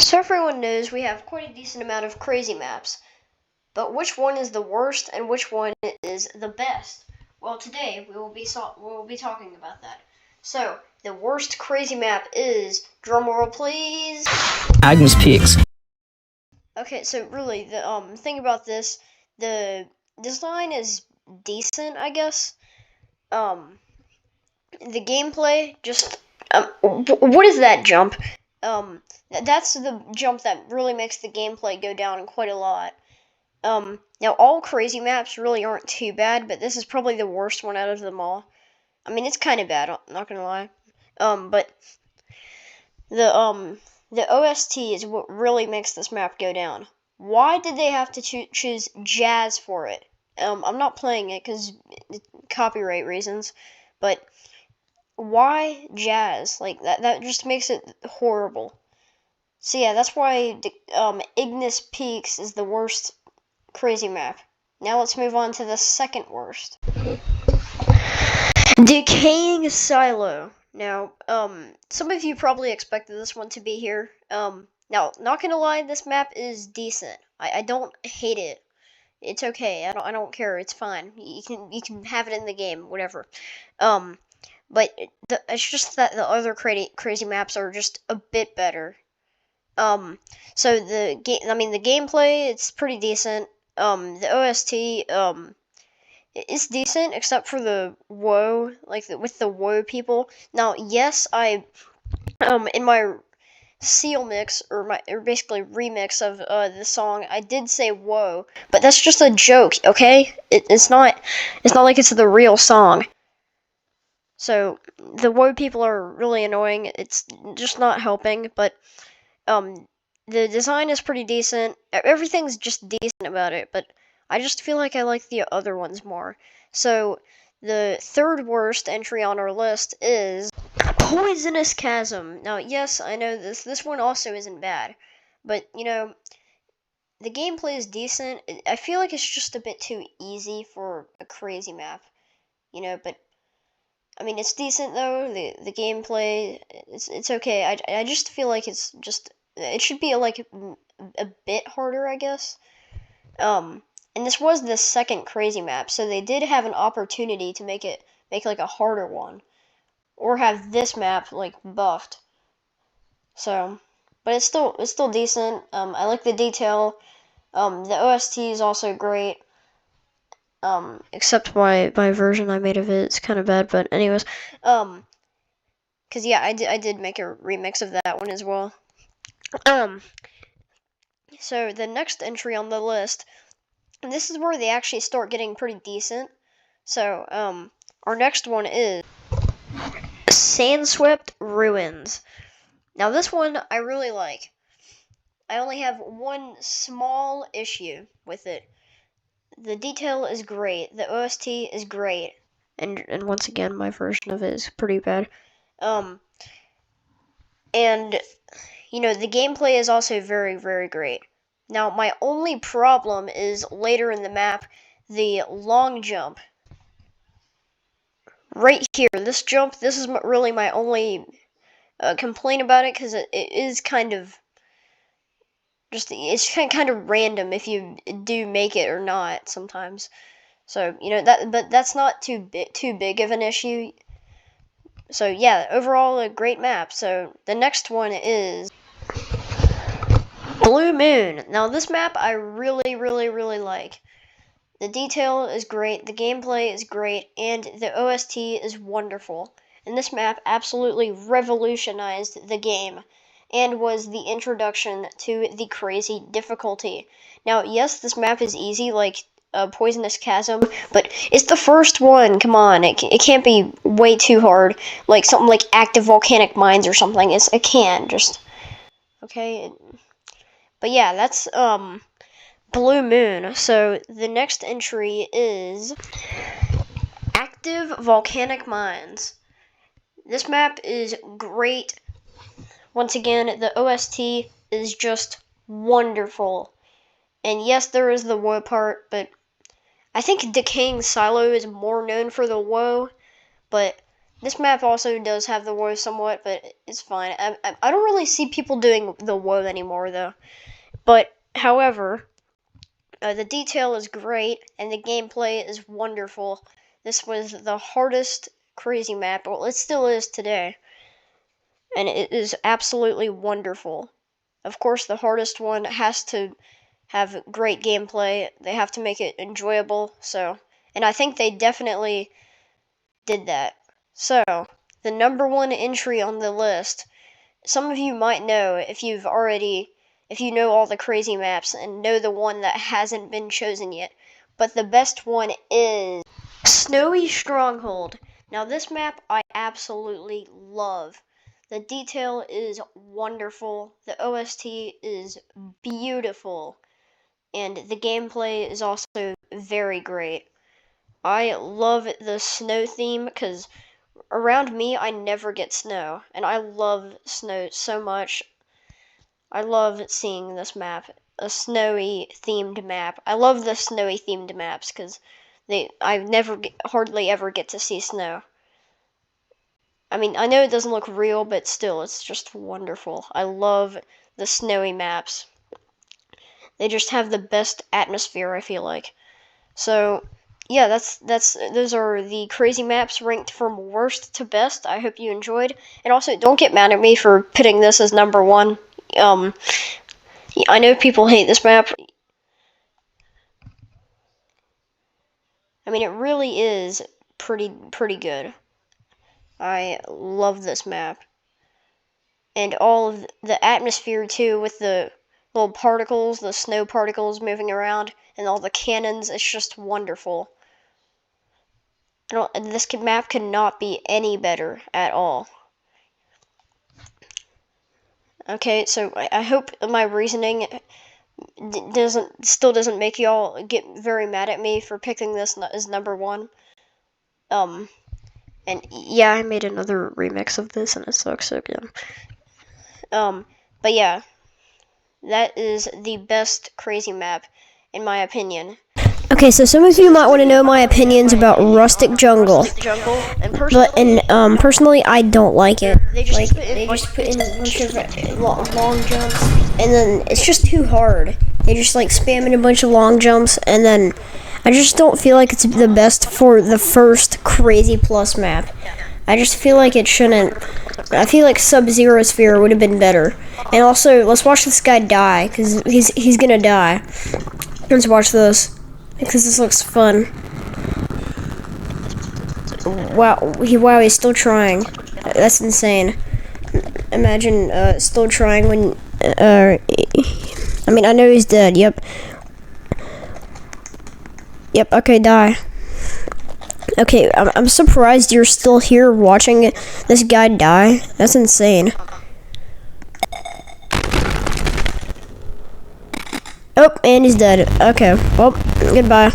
So everyone knows we have quite a decent amount of crazy maps, but which one is the worst and which one is the best? Well, today we will be talking about that. So the worst crazy map is, drumroll please, Agnes Peaks. Okay, so really the thing about this, the design is decent, I guess. Um, the gameplay just what is that jump? That's the jump that really makes the gameplay go down quite a lot. Now all crazy maps really aren't too bad, but this is probably the worst one out of them all. I mean, it's kind of bad, I'm not gonna lie. But the the OST is what really makes this map go down. Why did they have to choose jazz for it? I'm not playing it because copyright reasons, but why jazz? Like that just makes it horrible. So yeah, that's why Ignis Peaks is the worst crazy map. Now let's move on to the second worst. Decaying Silo. Now, some of you probably expected this one to be here. Now, not gonna lie, this map is decent. I don't hate it. It's okay. I don't care. It's fine. You can have it in the game, whatever. But it's just that the other crazy maps are just a bit better. So the gameplay, it's pretty decent. The OST, it's decent except for the woe, with the woe people. Now, yes, in my seal mix or basically remix of the song, I did say whoa, but that's just a joke, okay? It's not like it's the real song. So the woe people are really annoying. It's just not helping, but the design is pretty decent. Everything's just decent about it, but I just feel like I like the other ones more. So the third worst entry on our list is Poisonous Chasm. Now, yes, I know this one also isn't bad, but the gameplay is decent. I feel like it's just a bit too easy for a crazy map, but I mean, it's decent though. The gameplay, it's okay. I just feel like it should be like a bit harder, I guess. And this was the second crazy map, so they did have an opportunity to make like a harder one, or have this map like buffed. So, but it's still decent. I like the detail. The OST is also great. Except my version I made of it, it's kind of bad, but anyways, cause yeah, I did make a remix of that one as well. So the next entry on the list, and this is where they actually start getting pretty decent. So our next one is Sandswept Ruins. Now this one I really like. I only have one small issue with it. The detail is great. The OST is great. And once again, my version of it is pretty bad. And the gameplay is also very, very great. Now, my only problem is later in the map, the long jump. Right here, this jump, this is really my only complaint about it, because it is kind of it's kind of random if you do make it or not sometimes. So but that's not too big of an issue. So yeah, overall a great map. So the next one is Blue Moon. Now this map I really, really, really like. The detail is great, the gameplay is great, and the OST is wonderful. And this map absolutely revolutionized the game, and was the introduction to the crazy difficulty. Now, yes, this map is easy, like Poisonous Chasm, but it's the first one. Come on, it can't be way too hard, like something like Active Volcanic Mines or something. It can just okay. But yeah, that's Blue Moon. So the next entry is Active Volcanic Mines. This map is great. Once again, the OST is just wonderful. And yes, there is the woe part, but I think Decaying Silo is more known for the woe, but This map also does have the woe somewhat, but it's fine. I don't really see people doing the woe anymore, though. But, however, the detail is great, and the gameplay is wonderful. This was the hardest crazy map. Well, it still is today. And it is absolutely wonderful. Of course, the hardest one has to have great gameplay. They have to make it enjoyable, and I think they definitely did that. So, the number one entry on the list, some of you might know if you know all the crazy maps and know the one that hasn't been chosen yet. But the best one is Snowy Stronghold. Now, this map I absolutely love. The detail is wonderful, the OST is beautiful, and the gameplay is also very great. I love the snow theme because around me I never get snow, and I love snow so much. I love seeing this map, a snowy themed map. I love the snowy themed maps because hardly ever get to see snow. I mean, I know it doesn't look real, but still, it's just wonderful. I love the snowy maps. They just have the best atmosphere, I feel like. So, yeah, those are the crazy maps ranked from worst to best. I hope you enjoyed. And also, don't get mad at me for putting this as number one. I know people hate this map. I mean, it really is pretty good. I love this map. And all of the atmosphere, too, with the little particles, the snow particles moving around, and all the cannons, it's just wonderful. This map could not be any better at all. Okay, so I hope my reasoning still doesn't make y'all get very mad at me for picking this as number one. And yeah, I made another remix of this, and it sucks so good. But yeah, that is the best crazy map, in my opinion. Okay, so some of you might want to know my opinions about Rustic Jungle. And personally, I don't like it. They just put in a bunch of long jumps, and then it's just too hard. They just spamming a bunch of long jumps, and then I just don't feel like it's the best for the first Crazy Plus map. I just feel like it shouldn't. I feel like Sub-Zero Sphere would have been better. And also, let's watch this guy die, because he's gonna die. Let's watch this, because this looks fun. Wow, he's still trying. That's insane. Imagine still trying when. I mean, I know he's dead. Yep. Okay, die. Okay, I'm surprised you're still here watching this guy die. That's insane. Oh, and he's dead. Okay, well, goodbye.